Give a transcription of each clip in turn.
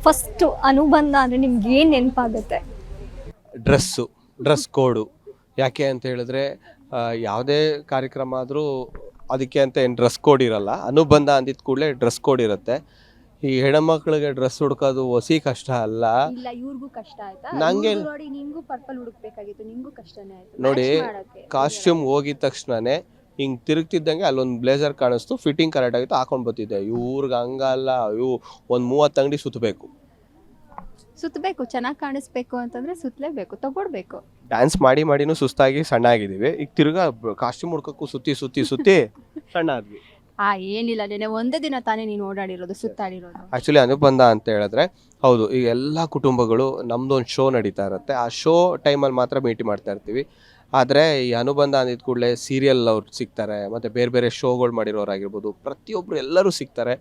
First ಅನುಬಂಧ ಅಂದರೆ ನಿಮ್ಗೆ ಏನು ನೆನಪಾಗುತ್ತೆ? ಡ್ರೆಸ್ ಕೋಡು. ಯಾಕೆ ಅಂತ ಹೇಳಿದ್ರೆ ಯಾವುದೇ ಕಾರ್ಯಕ್ರಮ ಆದರೂ ಅದಕ್ಕೆ ಅಂತ ಏನು ಡ್ರೆಸ್ ಕೋಡ್ ಇರಲ್ಲ. ಅನುಬಂಧ ಅಂದಿದ ಕೂಡಲೇ ಡ್ರೆಸ್ ಕೋಡ್ ಇರುತ್ತೆ. ಈ ಹೆಣ್ಮಕ್ಳಿಗೆ ಡ್ರೆಸ್ ಹುಡ್ಕೋದು ಹೊಸಿ ಕಷ್ಟ ಅಲ್ಲ. ಇಲ್ಲ, ಇವ್ರಿಗೂ ಕಷ್ಟ ಆಯ್ತಾ? ನಂಗೆ ನೋಡಿ, ನಿಂಗೂ ಪರ್ಪಲ್ ಹುಡುಕ್ಬೇಕಾಗಿತ್ತು, ನಿಂಗೂ ಕಷ್ಟನೇ ಆಯ್ತು ನೋಡಿ, match ಮಾಡಕ್ಕೆ. ಕಾಸ್ಟ್ಯೂಮ್ ಹೋಗಿದ ತಕ್ಷಣನೇ ಹಿಂಗೆ ತಿರುಗ್ತಿದ್ದಂಗೆ ಅಲ್ಲೊಂದು ಬ್ಲೇಸರ್ ಕಾಣಿಸ್ತು, ಫಿಟ್ಟಿಂಗ್ ಕರೆಕ್ಟ್ ಆಗಿತ್ತು, ಹಾಕೊಂಡು ಬರ್ತಿದ್ದೆ. ಇವ್ರಿಗೆ ಹಂಗಲ್ಲ, ಒಂದು 30 ಅಂಗಡಿ ಸುತ್ತಬೇಕು, ಚೆನ್ನಾಗಿ ಕಾಣಿಸ್ಬೇಕು ಅಂತಂದ್ರೆ ಸುತ್ತಲೇಬೇಕು, ತಗೊಳ್ಬೇಕು. ಡ್ಯಾನ್ಸ್ ಮಾಡಿನೂ ಸುಸ್ತಾಗಿ ಸಣ್ಣ ಆಗಿದ್ದೀವಿ. ಈಗ ತಿರ್ಗಾ ಕಾಸ್ಟ್ಯೂಮ್ ಹುಡ್ಕಕ್ಕೂ ಸುತ್ತಿ ಸಣ್ಣ ಆದ್ವಿ. ಏನಿಲ್ಲ, ನೆನೆ ಒಂದೇ ದಿನ ತಾನೇ ನೀನು ಓಡಾಡಿರೋದು, ಸುತ್ತಾಡಿರೋದು. ಆ್ಯಕ್ಚುಲಿ ಅನುಬಂಧ ಅಂತ ಹೇಳಿದ್ರೆ ಹೌದು, ಈಗ ಎಲ್ಲ ಕುಟುಂಬಗಳು ನಮ್ಮದೊಂದು ಶೋ ನಡೀತಾ ಇರುತ್ತೆ. ಆ ಶೋ ಟೈಮಲ್ಲಿ ಮಾತ್ರ ಭೇಟಿ ಮಾಡ್ತಾ ಇರ್ತೀವಿ. ಆದರೆ ಈ ಅನುಬಂಧ ಅಂದಿದ್ದ ಕೂಡಲೇ ಸೀರಿಯಲ್ ಅವ್ರು ಸಿಗ್ತಾರೆ, ಮತ್ತು ಬೇರೆ ಬೇರೆ ಶೋಗಳು ಮಾಡಿರೋರಾಗಿರ್ಬೋದು, ಪ್ರತಿಯೊಬ್ಬರು ಎಲ್ಲರೂ ಸಿಗ್ತಾರೆ.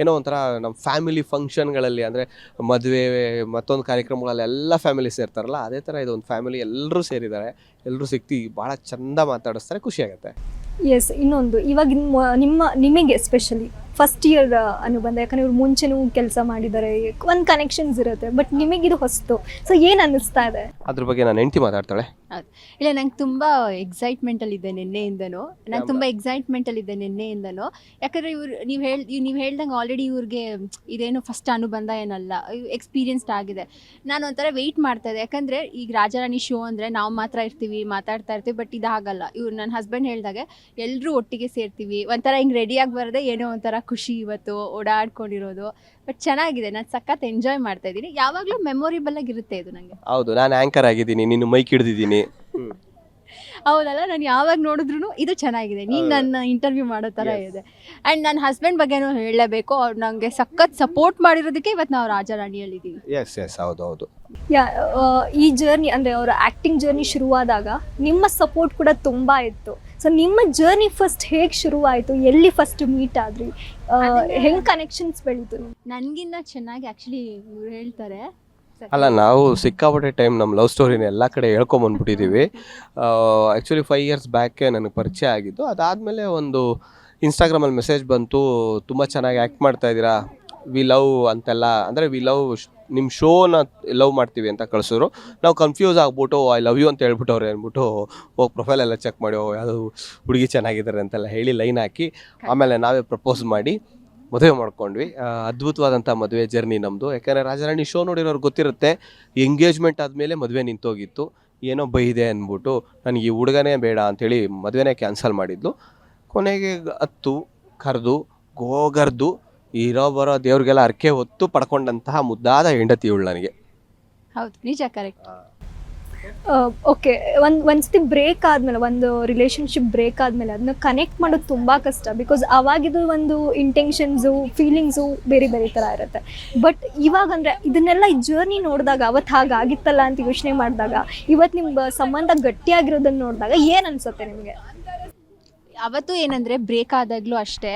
ಏನೋ ಒಂಥರ ನಮ್ಮ ಫ್ಯಾಮಿಲಿ ಫಂಕ್ಷನ್ಗಳಲ್ಲಿ, ಅಂದರೆ ಮದುವೆ ಮತ್ತೊಂದು ಕಾರ್ಯಕ್ರಮಗಳಲ್ಲಿ ಎಲ್ಲ ಫ್ಯಾಮಿಲಿ ಸೇರ್ತಾರಲ್ಲ, ಅದೇ ಥರ ಇದೊಂದು ಫ್ಯಾಮಿಲಿ ಎಲ್ಲರೂ ಸೇರಿದ್ದಾರೆ. ಎಲ್ಲರೂ ಸಿಕ್ತಿ ಭಾಳ ಚೆಂದ ಮಾತಾಡಿಸ್ತಾರೆ, ಖುಷಿಯಾಗುತ್ತೆ. ಎಸ್, ಇನ್ನೊಂದು ಇವಾಗ ನಿಮಗೆ ಎಸ್ಪೆಷಲಿ ಫಸ್ಟ್ ಇಯರ್ ಅನುಬಂಧ, ಯಾಕಂದರೆ ಇವ್ರು ಮುಂಚೆನೂ ಕೆಲಸ ಮಾಡಿದ್ದಾರೆ, ಒಂದು ಕನೆಕ್ಷನ್ಸ್ ಇರುತ್ತೆ. ಬಟ್ ನಿಮಗಿದು ಹೊಸ್ತು, ಸೊ ಏನು ಅನ್ನಿಸ್ತಾ ಇದೆ? ಅದ್ರ ಬಗ್ಗೆ ನಾನು ಹೆಂಡ್ತಿ ಮಾತಾಡ್ತಾಳೆ. ಹೌದು, ಇಲ್ಲ, ನಂಗೆ ತುಂಬ ಎಕ್ಸೈಟ್ಮೆಂಟಲ್ಲಿದ್ದೆ ನಿನ್ನೆಯಿಂದನೂ. ಯಾಕಂದರೆ ನೀವು ಹೇಳ್ದಂಗೆ ಆಲ್ರೆಡಿ ಇವ್ರಿಗೆ ಇದೇನು ಫಸ್ಟ್ ಅನುಬಂಧ ಏನಲ್ಲ, ಎಕ್ಸ್ಪೀರಿಯನ್ಸ್ಡ್ ಆಗಿದೆ. ನಾನು ಒಂಥರ ವೆಯ್ಟ್ ಮಾಡ್ತಾ ಇದ್ದೆ, ಯಾಕಂದರೆ ಈಗ ರಾಜಾರಾಣಿ ಶೋ ಅಂದರೆ ನಾವು ಮಾತ್ರ ಇರ್ತೀವಿ, ಮಾತಾಡ್ತಾ ಇರ್ತೀವಿ. ಬಟ್ ಇದಾಗಲ್ಲ. ಇವ್ರು ನನ್ನ ಹಸ್ಬೆಂಡ್ ಹೇಳಿದಾಗೆ ಎಲ್ಲರೂ ಒಟ್ಟಿಗೆ ಸೇರ್ತೀವಿ, ಒಂಥರ ಹಿಂಗೆ ರೆಡಿಯಾಗಿ ಬರೋದೇ ಏನೋ ಒಂಥರ ಖುಷಿ. ಇವತ್ತು ಓಡಾಡ್ಕೊಂಡಿರೋದು ಬಟ್ ಚೆನ್ನಾಗಿದೆ. ನಾನು ಸಖತ್ ಎಂಜಾಯ್ ಮಾಡ್ತಾ ಇದ್ದೀನಿ. ಯಾವಾಗಲೂ ಮೆಮೊರೇಬಲ್ ಆಗಿರುತ್ತೆ ಇದು ನನಗೆ. ಹೌದು, ನಾನು ಆ್ಯಂಕರ್ ಆಗಿದ್ದೀನಿ, ನೀನು ಮೈಕ್ ಹಿಡಿದಿದ್ದೀನಿ. ಹೌದಲ್ಲ, ನಾನು ಯಾವಾಗ ನೋಡಿದ್ರು ಇದು ಚೆನ್ನಾಗಿದೆ, ನೀನು ನನ್ನ ಇಂಟರ್ವ್ಯೂ ಮಾಡೋ ಥರ ಇದೆ. ಆ್ಯಂಡ್ ನನ್ನ ಹಸ್ಬೆಂಡ್ ಬಗ್ಗೆನೂ ಹೇಳಲೇಬೇಕು, ಅವ್ರು ನನಗೆ ಸಖತ್ ಸಪೋರ್ಟ್ ಮಾಡಿರೋದಕ್ಕೆ ಇವತ್ತು ನಾವು ರಾಜಾರಾಣಿಯಲ್ಲಿದ್ದೀವಿ. ಎಸ್ ಹೌದು. ಈ ಜರ್ನಿ ಅಂದರೆ ಅವರ ಆ್ಯಕ್ಟಿಂಗ್ ಜರ್ನಿ ಶುರುವಾದಾಗ ನಿಮ್ಮ ಸಪೋರ್ಟ್ ಕೂಡ ತುಂಬ ಇತ್ತು. ಸೊ ನಿಮ್ಮ ಜರ್ನಿ ಫಸ್ಟ್ ಹೇಗೆ ಶುರುವಾಯಿತು? ಎಲ್ಲಿ ಫಸ್ಟ್ ಮೀಟ್ ಆದ್ರಿ? ಹೆಂಗೆ ಕನೆಕ್ಷನ್ಸ್ ಬೆಳೀತು? ನನಗಿನ್ನ ಚೆನ್ನಾಗಿ ಆ್ಯಕ್ಚುಲಿ ಇವ್ರು ಹೇಳ್ತಾರೆ. ಅಲ್ಲ, ನಾವು ಸಿಕ್ಕಾಪಟ್ಟೆ ಟೈಮ್ ನಮ್ಮ ಲವ್ ಸ್ಟೋರಿನ ಎಲ್ಲ ಕಡೆ ಹೇಳ್ಕೊಂಬಂದ್ಬಿಟ್ಟಿದ್ದೀವಿ. ಆ್ಯಕ್ಚುಲಿ 5 years ಬ್ಯಾಕೆ ನನಗೆ ಪರಿಚಯ ಆಗಿದ್ದು. ಅದಾದಮೇಲೆ ಒಂದು ಇನ್ಸ್ಟಾಗ್ರಾಮಲ್ಲಿ ಮೆಸೇಜ್ ಬಂತು, ತುಂಬ ಚೆನ್ನಾಗಿ ಆ್ಯಕ್ಟ್ ಮಾಡ್ತಾ ಇದ್ದೀರಾ, ವಿ ಲವ್ ಅಂತೆಲ್ಲ, ಅಂದರೆ ವಿ ಲವ್ ನಿಮ್ಮ ಶೋನ ಲವ್ ಮಾಡ್ತೀವಿ ಅಂತ ಕಳಿಸಿದ್ರು. ನಾವು ಕನ್ಫ್ಯೂಸ್ ಆಗ್ಬಿಟ್ಟು ಐ ಲವ್ ಯು ಅಂತ ಹೇಳ್ಬಿಟ್ಟವ್ರೆ ಅಂದ್ಬಿಟ್ಟು ಹೋಗಿ ಪ್ರೊಫೈಲ್ ಎಲ್ಲ ಚೆಕ್ ಮಾಡಿ, ಯಾವುದು ಹುಡುಗಿ ಚೆನ್ನಾಗಿದ್ದಾರೆ ಅಂತೆಲ್ಲ ಹೇಳಿ ಲೈನ್ ಹಾಕಿ, ಆಮೇಲೆ ನಾವೇ ಪ್ರಪೋಸ್ ಮಾಡಿ ಮದುವೆ ಮಾಡ್ಕೊಂಡ್ವಿ. ಅದ್ಭುತವಾದಂಥ ಮದುವೆ ಜರ್ನಿ ನಮ್ಮದು. ಯಾಕೆಂದರೆ ರಾಜಾರಾಣಿ ಶೋ ನೋಡಿರೋರು ಗೊತ್ತಿರುತ್ತೆ, ಎಂಗೇಜ್ಮೆಂಟ್ ಆದಮೇಲೆ ಮದುವೆ ನಿಂತೋಗಿತ್ತು. ಏನೋ ಬೈದೆ ಅಂದ್ಬಿಟ್ಟು ನನಗೆ ಈ ಹುಡುಗನೇ ಬೇಡ ಅಂಥೇಳಿ ಮದುವೆನೇ ಕ್ಯಾನ್ಸಲ್ ಮಾಡಿದ್ಲು. ಕೊನೆಗೆ ಕರೆದು ಗೋಗರ್ದು ಇರೋ ಬರೋ ದೇವ್ರಿಗೆಲ್ಲ ಅರ್ಕೆ ಹೊತ್ತು ಪಡ್ಕೊಂಡಂತಹ ಮುದ್ದಾದ ಹೆಂಡತಿ ಇವಳು ನನಗೆ. ಹೌದು, ನಿಜ, ಕರೆಕ್ಟ್. ಓಕೆ, ಒಂದ್ಸತಿ ಬ್ರೇಕ್ ಆದಮೇಲೆ, ಒಂದು ರಿಲೇಷನ್ಶಿಪ್ ಬ್ರೇಕ್ ಆದಮೇಲೆ ಅದನ್ನ ಕನೆಕ್ಟ್ ಮಾಡೋದು ತುಂಬ ಕಷ್ಟ. ಬಿಕಾಸ್ ಅವಾಗಿದ್ದು ಒಂದು ಇಂಟೆನ್ಷನ್ಸು, ಫೀಲಿಂಗ್ಸು ಬೇರೆ ಬೇರೆ ಥರ ಇರುತ್ತೆ. ಬಟ್ ಇವಾಗ ಅಂದರೆ ಇದನ್ನೆಲ್ಲ ಈ ಜರ್ನಿ ನೋಡಿದಾಗ, ಅವತ್ತು ಹಾಗಾಗಿತ್ತಲ್ಲ ಅಂತ ಯೋಚನೆ ಮಾಡಿದಾಗ, ಇವತ್ತು ನಿಮ್ಮ ಸಂಬಂಧ ಗಟ್ಟಿಯಾಗಿರೋದನ್ನು ನೋಡಿದಾಗ ಏನು ಅನಿಸುತ್ತೆ ನಿಮಗೆ? ಅವತ್ತು ಏನಂದರೆ ಬ್ರೇಕ್ ಆದಾಗಲೂ ಅಷ್ಟೇ,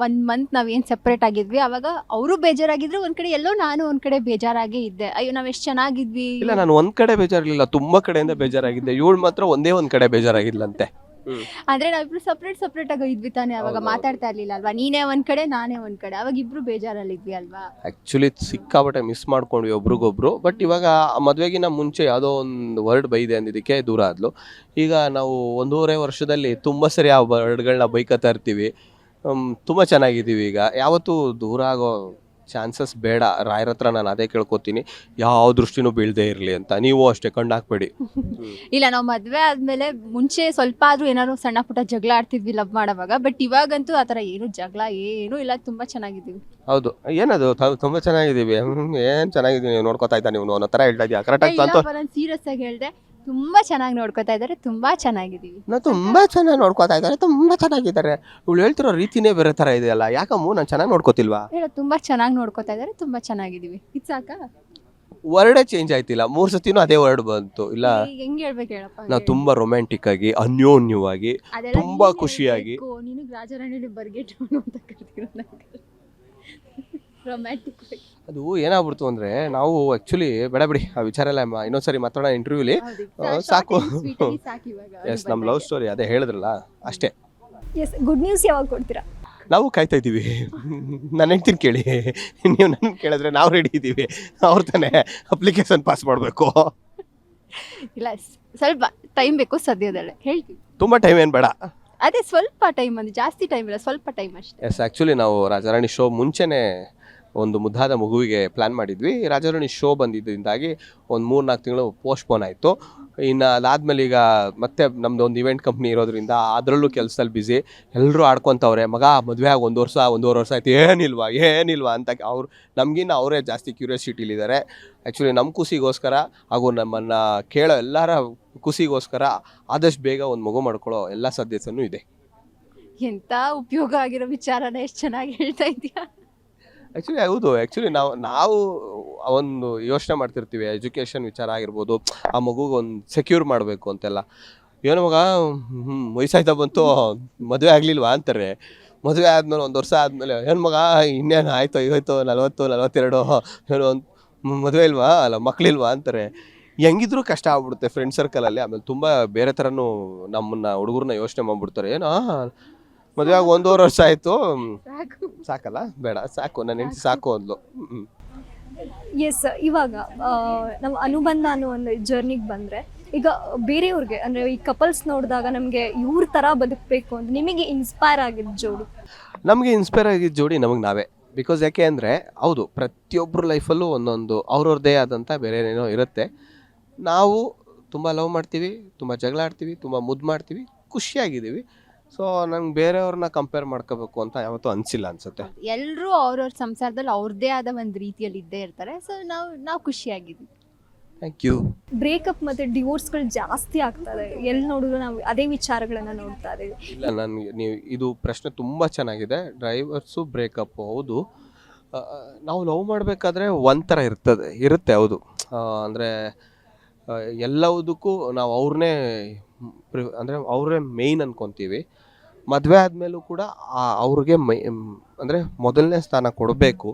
1 month ನಾವೇನು ಸಪ್ರೇಟ್ ಆಗಿದ್ವಿ, ಆವಾಗ ಅವರು ಬೇಜಾರಾಗಿದ್ರು ಒಂದು ಕಡೆ, ಎಲ್ಲೋ ನಾನು ಒಂದು ಕಡೆ ಬೇಜಾರಾಗೇ ಇದ್ದೆ. ಅಯ್ಯೋ, ನಾವು ಎಷ್ಟು ಚೆನ್ನಾಗಿದ್ವಿ. ಇಲ್ಲ, ನಾನು ಒಂದು ಕಡೆ ಬೇಜಾರಿರಲಿಲ್ಲ, ತುಂಬ ಕಡೆಯಿಂದ ಬೇಜಾರಾಗಿದ್ದೆ. ಇವಳು ಮಾತ್ರ ಒಂದೇ ಒಂದು ಕಡೆ ಬೇಜಾರಾಗಿದ್ಲಂತೆ. ಅಂದರೆ ನಾವಿಬ್ರು ಸಪ್ರೇಟ್ ಆಗಿ ಇದ್ವಿ ತಾನೆ, ಅವಾಗ ಮಾತಾಡ್ತಾ ಇರಲಿಲ್ಲ ಅಲ್ವಾ? ನೀನೇ ಒಂದು ಕಡೆ, ನಾನೇ ಒಂದು ಕಡೆ, ಅವಾಗ ಇಬ್ರು ಬೇಜಾರಲ್ಲಿದ್ವಿ ಅಲ್ವಾ? ಆ್ಯಕ್ಚುಲಿ ಸಿಕ್ಕಾಬಟ್ಟೆ ಮಿಸ್ ಮಾಡ್ಕೊಂಡ್ವಿ ಒಬ್ರಿಗೊಬ್ರು. ಬಟ್ ಇವಾಗ ಮದುವೆಗಿನ ಮುಂಚೆ ಯಾವುದೋ ಒಂದು ವರ್ಡ್ ಬೈದೆ ಅಂದಿದ್ದಕ್ಕೆ ದೂರ ಆದ್ಲು. ಈಗ ನಾವು 1.5 ವರ್ಷದಲ್ಲಿ ತುಂಬ ಸರಿ ಆ ವರ್ಡ್ಗಳನ್ನ ಬೈಕತ್ತಾ ಇರ್ತೀವಿ. ತುಂಬ ಚೆನ್ನಾಗಿದ್ದೀವಿ. ಈಗ ಯಾವತ್ತೂ ದೂರ ಆಗೋ ಚಾನ್ಸಸ್ ಬೇಡ. ರಾಯರ ಹತ್ರ ನಾನು ಅದೇ ಕೇಳ್ಕೊತೀನಿ, ಯಾವ ದೃಷ್ಟಿನೂ ಬೀಳದೇ ಇರಲಿ ಅಂತ. ನೀವು ಅಷ್ಟೇ ಕಣ್ಣು ಹಾಕ್ಬೇಡಿ. ಇಲ್ಲ, ನಾವು ಮದುವೆ ಆದಮೇಲೆ ಮುಂಚೆ ಸ್ವಲ್ಪ ಆದರೂ ಏನಾದ್ರು ಸಣ್ಣ ಪುಟ್ಟ ಜಗಳ ಆಡ್ತಿದ್ವಿ ಲವ್ ಮಾಡೋವಾಗ. ಬಟ್ ಇವಾಗಂತೂ ಆ ಥರ ಏನು ಜಗಳ ಏನೂ ಇಲ್ಲ, ತುಂಬ ಚೆನ್ನಾಗಿದ್ದೀವಿ. ಹೌದು, ಏನದು ತುಂಬ ಚೆನ್ನಾಗಿದ್ದೀವಿ. ಏನು ಚೆನ್ನಾಗಿದ್ದೀವಿ, ನೀವು ನೋಡ್ಕೊತಾ ಇದ್ದ ನೀವು ಅನ್ನೋ ಥರ ಹೇಳ್ತಾ ಇದೆಯಾ? ಕರೆಕ್ಟಾಗಿ ನಾನು ಸೀರಿಯಸ್ ಆಗಿ ಹೇಳಿದೆ, ತುಂಬ ಚೆನ್ನಾಗಿ ನೋಡ್ಕೊತಾ ಇದ್ದಾರೆ, ತುಂಬ ಚೆನ್ನಾಗಿದ್ದೀವಿ. ತುಂಬ ಚೆನ್ನಾಗಿ ನೋಡ್ಕೊತಾ ಇದ್ದಾರೆ, ತುಂಬ ಚೆನ್ನಾಗಿದ್ದಾರೆ. ಇವಳು ಹೇಳ್ತಿರೋ ರೀತಿನೇ ಬೇರೆ ಥರ ಇದೆಯಲ್ಲ, ಯಾಕಮ್ಮ ನಾನು ಚೆನ್ನಾಗಿ ನೋಡ್ಕೋತಿಲ್ವಾ? ಇಲ್ಲ, ತುಂಬ ಚೆನ್ನಾಗಿ ನೋಡ್ಕೊತಾ ಇದ್ದಾರೆ, ತುಂಬ ಚೆನ್ನಾಗಿದ್ದೀವಿ. ಇದು ಸಾಕಾ? ವರ್ಡೇ ಚೇಂಜ್ ಆಯ್ತಿಲ್ಲ, 3 ಸತಿನೂ ಅದೇ ವರ್ಡ್ ಬಂತು. ಇಲ್ಲ, ಹೆಂಗೆ ಹೇಳ್ಬೇಕು ಹೇಳಪ್ಪ? ನಾವು ತುಂಬ ರೊಮ್ಯಾಂಟಿಕ್ ಆಗಿ, ಅನ್ಯೋನ್ಯವಾಗಿ, ತುಂಬ ಖುಷಿಯಾಗಿ. ನೀನು ರಾಜಾರಾಣಿ ಬರ್ಗೆಟ್ ಅಂತ ಕರಿತೀರ, ರೊಮ್ಯಾಂಟಿಕ್. ಅದು ಏನಾಗ್ಬಿಡ್ತು ಅಂದರೆ, ನಾವು ಆ್ಯಕ್ಚುಲಿ ಬೇಡ ಬಿಡಿ ಆ ವಿಚಾರ ಎಲ್ಲ ಇನ್ನೊಂದ್ಸರಿ ಮಾತಾಡೋಣ ಇಂಟರ್ವ್ಯೂಲಿ, ಸಾಕು. ಎಸ್, ನಮ್ಮ ಲವ್ ಸ್ಟೋರಿ ಅದೇ ಹೇಳಿದ್ರಲ್ಲ ಅಷ್ಟೇ. ಎಸ್, ಗುಡ್ ನ್ಯೂಸ್ ಯಾವಾಗ ಕೊಡ್ತೀರಾ? ನಾವು ಕಾಯ್ತಾ ಇದ್ದೀವಿ. ನನ್ನ ಹೆಂಡ್ತಿನ ಕೇಳಿ, ನೀವು ನನ್ನ ಕೇಳಿದ್ರೆ ನಾವು ರೆಡಿ ಇದ್ದೀವಿ. ಅವ್ರು ತಾನೇ ಅಪ್ಲಿಕೇಶನ್ ಪಾಸ್ ಮಾಡಬೇಕು. ಇಲ್ಲ ಸ್ವಲ್ಪ ಟೈಮ್ ಬೇಕು ಸದ್ಯದಲ್ಲೇ ಹೇಳ್ತೀವಿ. ತುಂಬ ಟೈಮ್ ಏನು ಬೇಡ. ಅದೇ ಸ್ವಲ್ಪ ಟೈಮ್ ಅಂದ್ರೆ ಜಾಸ್ತಿ ಟೈಮ್ ಇಲ್ಲ, ಸ್ವಲ್ಪ ಟೈಮ್ ಅಷ್ಟೇ. ಎಸ್, ಆ್ಯಕ್ಚುಲಿ ನಾವು ರಾಜಾರಾಣಿ ಶೋ ಮುಂಚೆನೇ ಒಂದು ಮುದ್ದಾದ ಮಗುವಿಗೆ ಪ್ಲ್ಯಾನ್ ಮಾಡಿದ್ವಿ. ರಾಜಾರಾಣಿ ಶೋ ಬಂದಿದ್ದರಿಂದಾಗಿ ಒಂದು 3-4 ತಿಂಗಳು ಪೋಸ್ಟ್ಪೋನ್ ಆಯಿತು. ಇನ್ನು ಅದಾದಮೇಲೆ ಈಗ ಮತ್ತೆ ನಮ್ಮದು ಒಂದು ಇವೆಂಟ್ ಕಂಪ್ನಿ ಇರೋದ್ರಿಂದ ಅದರಲ್ಲೂ ಕೆಲಸದಲ್ಲಿ ಬ್ಯುಸಿ. ಎಲ್ಲರೂ ಆಡ್ಕೊತವ್ರೆ, ಮಗ ಮದುವೆ ಆಗಿ 1 ವರ್ಷ 1.5 ವರ್ಷ ಆಯ್ತು, ಏನಿಲ್ವಾ ಅಂತ ಅವ್ರು ನಮಗಿನ್ನ ಅವರೇ ಜಾಸ್ತಿ ಕ್ಯೂರಿಯಾಸಿಟಿಲಿದ್ದಾರೆ. ಆ್ಯಕ್ಚುಲಿ ನಮ್ಮ ಖುಷಿಗೋಸ್ಕರ ಹಾಗೂ ನಮ್ಮನ್ನು ಕೇಳೋ ಎಲ್ಲರ ಖುಷಿಗೋಸ್ಕರ ಆದಷ್ಟು ಬೇಗ ಒಂದು ಮಗು ಮಾಡ್ಕೊಳ್ಳೋ ಎಲ್ಲ ಸಾಧ್ಯತೆಯೂ ಇದೆ. ಎಂಥ ಉಪಯೋಗ ಆಗಿರೋ ವಿಚಾರನ ಎಷ್ಟು ಚೆನ್ನಾಗಿ ಹೇಳ್ತಾ ಇದೆಯಾ. ಆ್ಯಕ್ಚುಲಿ ಹೌದು. ಆ್ಯಕ್ಚುಲಿ ನಾವು ಒಂದು ಯೋಚನೆ ಮಾಡ್ತಿರ್ತೀವಿ, ಎಜುಕೇಷನ್ ವಿಚಾರ ಆಗಿರ್ಬೋದು, ಆ ಮಗುಗೆ ಒಂದು ಸೆಕ್ಯೂರ್ ಮಾಡಬೇಕು ಅಂತೆಲ್ಲ. ಏನೋ ಮಗ ವಯಸ್ಸಾಯ್ತಾ ಬಂತು, ಮದುವೆ ಆಗಲಿಲ್ವಾ ಅಂತಾರೆ. ಮದುವೆ ಆದಮೇಲೆ 1 ವರ್ಷ ಆದಮೇಲೆ ಏನು ಮಗ ಇನ್ನೇನು ಆಯಿತು 50 40 42 ಏನೋ ಒಂದು ಮದುವೆ ಇಲ್ವಾ, ಅಲ್ಲ ಮಕ್ಕಳಿಲ್ವಾ ಅಂತಾರೆ. ಹೆಂಗಿದ್ರು ಕಷ್ಟ ಆಗ್ಬಿಡುತ್ತೆ ಫ್ರೆಂಡ್ ಸರ್ಕಲಲ್ಲಿ. ಆಮೇಲೆ ತುಂಬ ಬೇರೆ ಥರನೂ ನಮ್ಮನ್ನ ಹುಡುಗರನ್ನ ಯೋಚನೆ ಮಾಡ್ಬಿಡ್ತಾರೆ. ಏನೋ ಮದುವೆ ಆಗಿ 1.5 ವರ್ಷ ಆಯಿತು, ಸಾಕಲ್ಲ, ಬೇಡ ಸಾಕು, ನನ್ನ ಹೆಂಡತಿ ಸಾಕು ಅಂದ್ಲು. ಎಸ್, ಇವಾಗ ನಾವು ಅನುಬಂಧ ಅನ್ನೋ ಒಂದು ಜರ್ನಿಗೆ ಬಂದರೆ, ಈಗ ಬೇರೆಯವ್ರಿಗೆ ಅಂದರೆ ಈ ಕಪಲ್ಸ್ ನೋಡಿದಾಗ ನಮಗೆ ಇವ್ರ ಥರ ಬದುಕಬೇಕು ಅಂತ ನಿಮಗೆ ಇನ್ಸ್ಪೈರ್ ಆಗಿದ್ದ ಜೋಡಿ? ನಮಗೆ ಇನ್ಸ್ಪೈರ್ ಆಗಿದ್ದ ಜೋಡಿ ನಮಗೆ ನಾವೇ. ಬಿಕಾಸ್ ಯಾಕೆ ಅಂದರೆ ಹೌದು, ಪ್ರತಿಯೊಬ್ಬರ ಲೈಫಲ್ಲೂ ಒಂದೊಂದು ಅವ್ರವ್ರದ್ದೇ ಆದಂಥ ಬೇರೆ ಏನೋ ಇರುತ್ತೆ. ನಾವು ತುಂಬ ಲವ್ ಮಾಡ್ತೀವಿ, ತುಂಬ ಜಗಳ ಆಡ್ತೀವಿ, ತುಂಬ ಮುದ್ದು ಮಾಡ್ತೀವಿ, ಖುಷಿಯಾಗಿದ್ದೀವಿ. ಸೊ ನಂಗೆ ಬೇರೆಯವ್ರನ್ನ ಕಂಪೇರ್ ಮಾಡ್ಕೋಬೇಕು ಅಂತ ಯಾವತ್ತೂ ಅನಿಸಿಲ್ಲ ಅನ್ಸುತ್ತೆ. ಎಲ್ಲರೂ ಅವ್ರವ್ರ ಸಂಸಾರದಲ್ಲಿ ಅವ್ರದ್ದೇ ಆದ ಒಂದು ರೀತಿಯಲ್ಲಿ ಇದ್ದೇ ಇರ್ತಾರೆ. ಸೊ ನಾವು ಖುಷಿಯಾಗಿದ್ದೀವಿ. Thank you. ಬ್ರೇಕಪ್ ಮತ್ತು ಡಿವೋರ್ಸ್ಗಳು ಜಾಸ್ತಿ ಆಗ್ತದೆ, ಎಲ್ಲಿ ನೋಡಿದ್ರು ನಾವು ಅದೇ ವಿಚಾರಗಳನ್ನು ನೋಡ್ತಾ ಇದ್ದೀವಿ. ಇಲ್ಲ, ನನಗೆ ನೀವು ಇದು ಪ್ರಶ್ನೆ ತುಂಬ ಚೆನ್ನಾಗಿದೆ. ಡ್ರೈವರ್ಸು ಬ್ರೇಕಪ್ಪು ಹೌದು. ನಾವು ಲವ್ ಮಾಡಬೇಕಾದ್ರೆ ಒಂಥರ ಇರುತ್ತೆ ಹೌದು. ಅಂದರೆ ಎಲ್ಲದಕ್ಕೂ ನಾವು ಅವ್ರನ್ನೇ ಅವರೇ ಮೇಯ್ನ್ ಅನ್ಕೊತೀವಿ. ಮದುವೆ ಆದಮೇಲೂ ಕೂಡ ಅವ್ರಿಗೆ ಅಂದರೆ ಮೊದಲನೇ ಸ್ಥಾನ ಕೊಡಬೇಕು.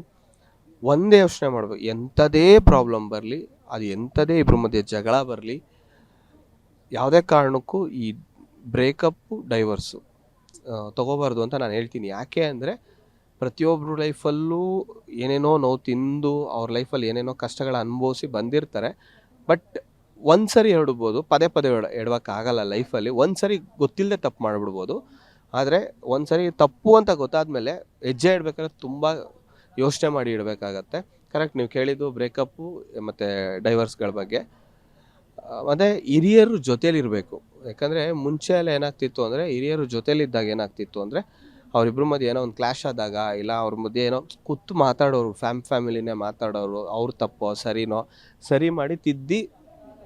ಒಂದೇ ಯೋಚನೆ ಮಾಡಬೇಕು, ಎಂಥದೇ ಪ್ರಾಬ್ಲಮ್ ಬರಲಿ, ಅದು ಎಂಥದೇ ಇಬ್ಬರ ಮಧ್ಯೆ ಜಗಳ ಬರಲಿ, ಯಾವುದೇ ಕಾರಣಕ್ಕೂ ಈ ಬ್ರೇಕಪ್ಪು ಡೈವರ್ಸು ತೊಗೋಬಾರ್ದು ಅಂತ ನಾನು ಹೇಳ್ತೀನಿ. ಯಾಕೆ ಅಂದರೆ ಪ್ರತಿಯೊಬ್ಬರು ಲೈಫಲ್ಲೂ ಏನೇನೋ ನೋವು ತಿಂದು ಅವ್ರ ಲೈಫಲ್ಲಿ ಏನೇನೋ ಕಷ್ಟಗಳ ಅನುಭವಿಸಿ ಬಂದಿರ್ತಾರೆ. ಬಟ್ ಒಂದು ಸರಿ ಎಡಬೋದು, ಪದೇ ಎಡವಕ್ಕಾಗಲ್ಲ ಲೈಫಲ್ಲಿ. ಒಂದು ಸರಿ ಗೊತ್ತಿಲ್ಲದೆ ತಪ್ಪು ಮಾಡಿಬಿಡ್ಬೋದು. ಆದರೆ ಒಂದು ಸರಿ ತಪ್ಪು ಅಂತ ಗೊತ್ತಾದಮೇಲೆ ಹೆಜ್ಜೆ ಇಡಬೇಕಾದ್ರೆ ತುಂಬ ಯೋಚನೆ ಮಾಡಿ ಇಡಬೇಕಾಗತ್ತೆ. ಕರೆಕ್ಟ್, ನೀವು ಕೇಳಿದ್ದು ಬ್ರೇಕಪ್ಪು ಮತ್ತು ಡೈವರ್ಸ್ಗಳ ಬಗ್ಗೆ. ಮತ್ತು ಹಿರಿಯರು ಜೊತೇಲಿರಬೇಕು. ಯಾಕಂದರೆ ಮುಂಚೆ ಎಲ್ಲ ಏನಾಗ್ತಿತ್ತು ಅಂದರೆ, ಹಿರಿಯರು ಜೊತೇಲಿದ್ದಾಗ ಏನಾಗ್ತಿತ್ತು ಅಂದರೆ, ಅವರಿಬ್ಬರ ಮಧ್ಯೆ ಏನೋ ಒಂದು ಕ್ಲಾಶ್ ಆದಾಗ, ಇಲ್ಲ ಅವ್ರ ಮಧ್ಯೆ ಏನೋ ಕೂತು ಮಾತಾಡೋರು, ಫ್ಯಾಮಿಲಿನೇ ಮಾತಾಡೋರು, ಅವ್ರ ತಪ್ಪೋ ಸರಿನೋ ಸರಿ ಮಾಡಿ ತಿದ್ದಿ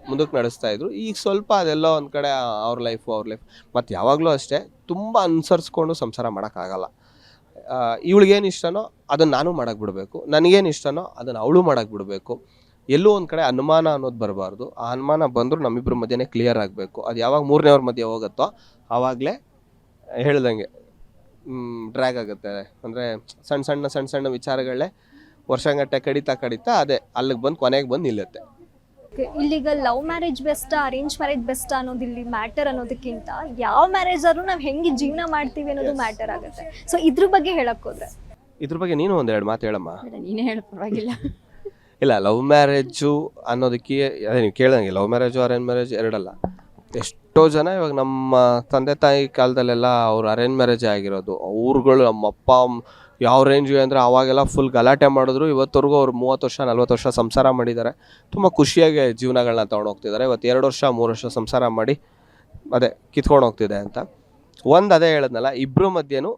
ಮುಂದಕ್ಕೆ ನಡೆಸ್ತಾಯಿದ್ರು. ಈಗ ಸ್ವಲ್ಪ ಅದೆಲ್ಲ ಒಂದು ಕಡೆ ಅವ್ರ ಲೈಫು ಮತ್ತು ಯಾವಾಗಲೂ ಅಷ್ಟೇ ತುಂಬ ಅನುಸರಿಸ್ಕೊಂಡು ಸಂಸಾರ ಮಾಡೋಕ್ಕಾಗಲ್ಲ. ಇವಳಿಗೇನು ಇಷ್ಟನೋ ಅದನ್ನು ನಾನು ಮಾಡೋಕ್ಕೆ ಬಿಡಬೇಕು, ನನಗೇನು ಇಷ್ಟನೋ ಅದನ್ನು ಅವಳು ಮಾಡೋಕ್ಕೆ ಬಿಡಬೇಕು. ಎಲ್ಲೂ ಒಂದು ಕಡೆ ಅನುಮಾನ ಅನ್ನೋದು ಬರಬಾರ್ದು. ಆ ಅನುಮಾನ ಬಂದರೂ ನಮ್ಮಿಬ್ಬರ ಮಧ್ಯೆ ಕ್ಲಿಯರ್ ಆಗಬೇಕು. ಅದು ಯಾವಾಗ ಮೂರನೇವ್ರ ಮಧ್ಯೆ ಹೋಗುತ್ತೋ ಆವಾಗಲೇ ಹೇಳ್ದಂಗೆ ಡ್ರ್ಯಾಗ್ ಆಗುತ್ತೆ. ಅಂದರೆ ಸಣ್ಣ ಸಣ್ಣ ವಿಚಾರಗಳೇ ವರ್ಷಗಟ್ಟಲೆ ಕಡಿತಾ ಅದೇ ಅಲ್ಲಿಗೆ ಬಂದು ಕೊನೆಗೆ ಬಂದು ನಿಲ್ಲುತ್ತೆ. ಇಲ್ಲಿಗ ಲವ್ ಮ್ಯಾರೇಜ್ ಬೆಸ್ಟಾ, ಅರೇಂಜ್ ಮ್ಯಾರೇಜ್ ಬೆಸ್ಟಾ ಅನ್ನೋದು ಇಲ್ಲಿ ಮ್ಯಾಟರ್ ಅನ್ನೋದಕ್ಕಿಂತ ಯಾವ ಮ್ಯಾರೇಜ್ ಆದ್ರೂ ನಾವು ಹೆಂಗೆ ಜೀವನ ಮಾಡ್ತೀವಿ ಅನ್ನೋದು ಮ್ಯಾಟರ್ ಆಗುತ್ತೆ. ಸೊ ಇದ್ರ ಬಗ್ಗೆ ಹೇಳಕ್ ಹೋದ್ರೆ, ಇದ್ರ ಬಗ್ಗೆ ನೀನು ಒಂದೆರಡು ಮಾತು ಹೇಳಮ್ಮ. ನೀನೇ ಹೇಳ, ಪರವಾಗಿಲ್ಲ. ಇಲ್ಲ, ಲವ್ ಮ್ಯಾರೇಜು ಅನ್ನೋದಕ್ಕೆ ಅದೇ ನೀವು ಕೇಳ್ದಂಗೆ ಲವ್ ಮ್ಯಾರೇಜು ಅರೇಂಜ್ ಮ್ಯಾರೇಜ್ ಎರಡಲ್ಲ. ಎಷ್ಟೋ ಜನ ಇವಾಗ ನಮ್ಮ ತಂದೆ ತಾಯಿ ಕಾಲದಲ್ಲೆಲ್ಲ ಅವ್ರು ಅರೇಂಜ್ ಮ್ಯಾರೇಜೇ ಆಗಿರೋದು. ಅವ್ರುಗಳು ನಮ್ಮಪ್ಪ ಯಾವ ರೇಂಜ್ಗೆ ಅಂದರೆ ಅವಾಗೆಲ್ಲ ಫುಲ್ ಗಲಾಟೆ ಮಾಡಿದ್ರು. ಇವತ್ತವರೆಗೂ ಅವ್ರು 30 ವರ್ಷ 40 ವರ್ಷ ಸಂಸಾರ ಮಾಡಿದ್ದಾರೆ. ತುಂಬ ಖುಷಿಯಾಗಿ ಜೀವನಗಳನ್ನ ತೊಗೊಂಡೋಗ್ತಿದ್ದಾರೆ. ಇವತ್ತು 2 ವರ್ಷ 3 ವರ್ಷ ಸಂಸಾರ ಮಾಡಿ ಅದೇ ಕಿತ್ಕೊಂಡು ಹೋಗ್ತಿದೆ ಅಂತ. ಅದೇ ಹೇಳಿದ್ನಲ್ಲ, ಇಬ್ಬರ ಮಧ್ಯೆನೂ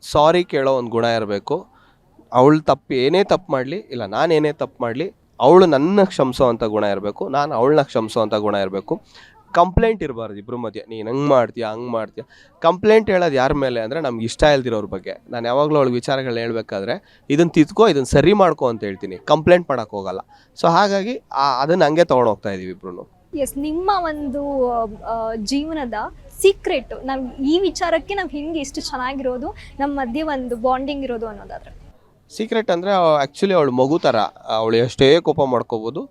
ಸಾರಿ ಕೇಳೋ ಒಂದು ಗುಣ ಇರಬೇಕು. ಅವಳು ಏನೇ ತಪ್ಪು ಮಾಡಲಿ, ಇಲ್ಲ ನಾನು ಏನೇ ತಪ್ಪು ಮಾಡಲಿ, ಅವಳು ನನ್ನ ಕ್ಷಮಿಸೋ ಅಂಥ ಗುಣ ಇರಬೇಕು, ನಾನು ಅವಳನ್ನ ಕ್ಷಮಿಸೋ ಅಂಥ ಗುಣ ಇರಬೇಕು. ಕಂಪ್ಲೇಂಟ್ ಇರಬಾರ್ದು ಇಬ್ಬರ ಮಧ್ಯೆ. ನೀನು ಹಂಗೆ ಮಾಡ್ತೀಯ. ಕಂಪ್ಲೇಂಟ್ ಹೇಳೋದು ಯಾರ ಮೇಲೆ ಅಂದರೆ ನಮ್ಗೆ ಇಷ್ಟ ಇಲ್ದಿರೋರ ಬಗ್ಗೆ. ನಾನು ಯಾವಾಗಲೂ ಅವಳಿಗೆ ವಿಚಾರಗಳನ್ನ ಹೇಳ್ಬೇಕಾದ್ರೆ ಇದನ್ನು ತಿದ್ಕೋ, ಇದನ್ನು ಸರಿ ಮಾಡ್ಕೋ ಅಂತ ಹೇಳ್ತೀನಿ, ಕಂಪ್ಲೇಂಟ್ ಮಾಡೋಕ್ಕೆ ಹೋಗಲ್ಲ. ಸೊ ಹಾಗಾಗಿ ಅದನ್ನು ಹಂಗೆ ತೊಗೊಂಡೋಗ್ತಾ ಇದ್ದೀವಿ ಇಬ್ರು. ಎಸ್, ನಿಮ್ಮ ಒಂದು ಜೀವನದ ಸೀಕ್ರೆಟ್, ನಾವು ಈ ವಿಚಾರಕ್ಕೆ ನಾವು ಹೆಂಗೆ ಇಷ್ಟು ಚೆನ್ನಾಗಿರೋದು, ನಮ್ಮ ಮಧ್ಯೆ ಒಂದು ಬಾಂಡಿಂಗ್ ಇರೋದು ಅನ್ನೋದಾದ್ರೆ? ಸೀಕ್ರೆಟ್ ಅಂದರೆ ಆ್ಯಕ್ಚುಲಿ ಅವಳು ಮಗು ಥರ. ಅವಳು ಎಷ್ಟೇ ಕೋಪ ಮಾಡ್ಕೋಬೋದು,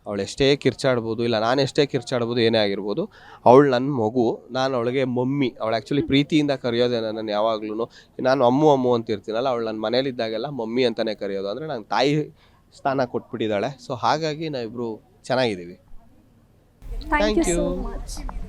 ಅವಳು ಎಷ್ಟೇ ಕಿರ್ಚಾಡ್ಬೋದು, ಇಲ್ಲ ನಾನು ಎಷ್ಟೇ ಕಿರ್ಚಾಡ್ಬೋದು, ಏನೇ ಆಗಿರ್ಬೋದು, ಅವಳು ನನ್ನ ಮಗು. ನಾನು ಅವಳಿಗೆ ಮಮ್ಮಿ, ಅವಳು ಆ್ಯಕ್ಚುಲಿ ಪ್ರೀತಿಯಿಂದ ಕರೆಯೋದೆ ನನ್ನನ್ನು ಯಾವಾಗ್ಲೂ. ನಾನು ಅಮ್ಮು ಅಮ್ಮು ಅಂತ ಇರ್ತೀನಲ್ಲ, ಅವಳು ನನ್ನ ಮನೇಲಿದ್ದಾಗೆಲ್ಲ ಮಮ್ಮಿ ಅಂತಲೇ ಕರೆಯೋದು. ಅಂದರೆ ನಂಗೆ ತಾಯಿ ಸ್ಥಾನ ಕೊಟ್ಬಿಟ್ಟಿದ್ದಾಳೆ. ಸೊ ಹಾಗಾಗಿ ನಾವಿಬ್ಬರು ಚೆನ್ನಾಗಿದ್ದೀವಿ. Thank you Thank so you. Much.